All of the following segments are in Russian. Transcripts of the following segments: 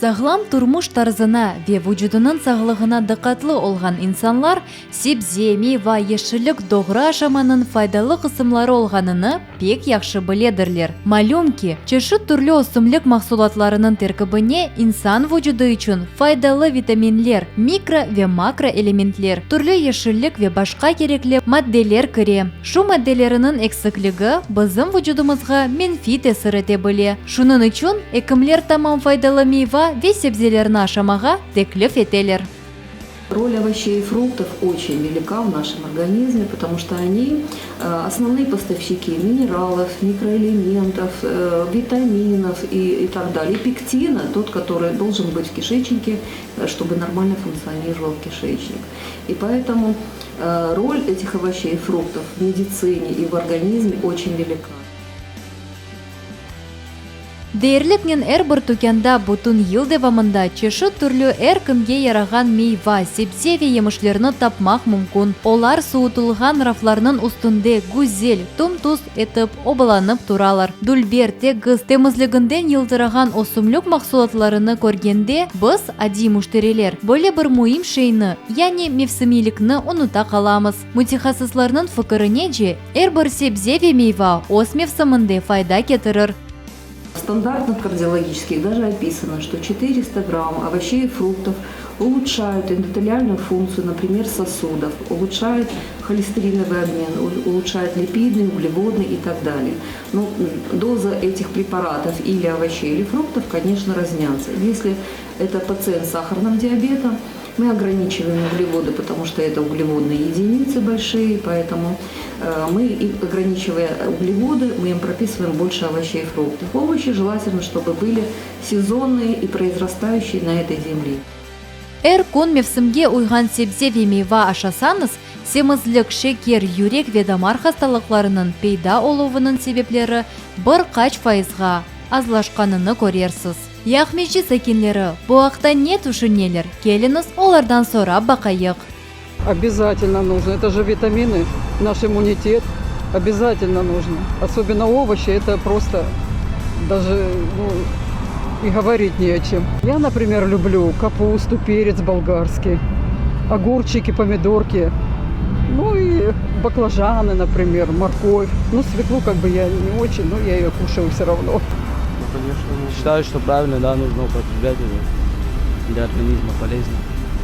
Саглам турмуш тарзына ве вujudunun саглыгына диккатлы olgan insanlar себзе, мейва, ешілік доғра ашаманын файдалы қысымлары olганыны пек яхшы біледірлер. Малюмки, чешу түрлі осымлік мақсулатларының теркібіне инсан вujуды үшін файдалы витаминлер, микро ве макро элементлер, түрлі ешілік ве башқа кереклі мадделер кіре. Шу мадделерінің эксіклігі бізім вujудымызға менфи тесір ете біле. Шунын үшін екімлер тамам файдалы мейва ве себзелерін ашамаға теклиф етелер. Роль овощей и фруктов очень велика в нашем организме, потому что они основные поставщики минералов, микроэлементов, витаминов и так далее. И пектина, тот, который должен быть в кишечнике, чтобы нормально функционировал кишечник. И поэтому роль этих овощей и фруктов в медицине и в организме очень велика. Дээрликнен бір түкенда бұтын ел девамында чешу түрлі кімге яраған мейва, себзе ве емішлеріні тапмақ мүмкін. Олар суытылған рафларының үстінде гүзел, тұм-тұз етіп, обаланып туралар. Дүлбер, тегіз, темізлігінден елдіраған осымлік мақсулатларыны көргенде, біз ади мүштерелер. Бөлі бір мұйым шейіні, яғни мевсімилікні ұнута қаламыз. Мутихасысларының фікіріне же, бір себзе ве мейва ос мевсімінде файда кетірір. В стандартных кардиологических даже описано, что 400 грамм овощей и фруктов улучшают эндотелиальную функцию, например, сосудов, улучшают холестериновый обмен, улучшают липидный, углеводный и так далее. Но доза этих препаратов или овощей, или фруктов, конечно, разнятся. Если это пациент с сахарным диабетом, мы ограничиваем углеводы, потому что это углеводные единицы большие, поэтому мы, ограничивая углеводы, мы им прописываем больше овощей и фруктов. Овощи желательно, чтобы были сезонные и произрастающие на этой земле. Күн мевсімге уйған себзе ве мейва ашасаңыз, семізлік, шекер, юрек ве дамар хасталықларының пейда олуының себеплері бір қач файызға азлашқаныны көрерсіз. Яхмеші сәкенлері, бұақта не түшінелер? Келіңіз олардан сорап бақайық. Обязательно нужно. Это же витамины, наш иммунитет. Обязательно нужно. Особенно овощи, это просто даже и говорить не о чем. Я, например, люблю капусту, перец болгарский, огурчики, помидорки, и баклажаны, например, морковь. Свеклу я не очень, но я ее кушаю все равно. Конечно, считаю, что правильно, да, нужно употреблять это для организма полезно.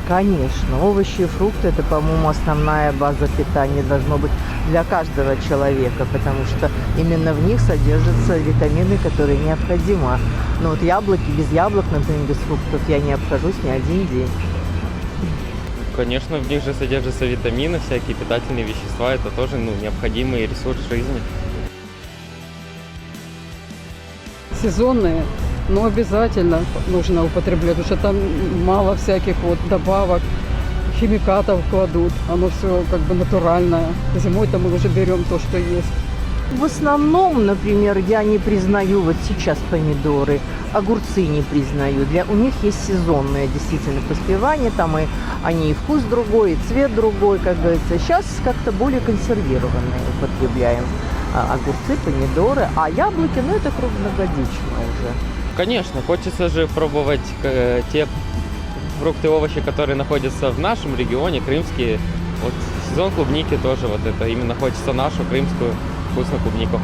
Конечно, овощи и фрукты – это, по-моему, основная база питания должно быть для каждого человека, потому что именно в них содержатся витамины, которые необходимы. Но яблоки, без яблок, например, без фруктов я не обхожусь ни один день. Конечно, в них же содержатся витамины, всякие питательные вещества, это тоже необходимый ресурс жизни. Сезонные, но обязательно нужно употреблять, потому что там мало всяких добавок, химикатов кладут, оно все натуральное. Зимой-то мы уже берем то, что есть. В основном, например, я не признаю сейчас помидоры, огурцы не признаю. У них есть сезонное действительно поспевание, там они и вкус другой, и цвет другой, как говорится. Сейчас как-то более консервированные употребляем. Огурцы, помидоры, а яблоки, это круглогодично уже. Конечно, хочется же пробовать те фрукты и овощи, которые находятся в нашем регионе, крымские. Сезон клубники тоже это, именно хочется нашу крымскую вкусную клубнику.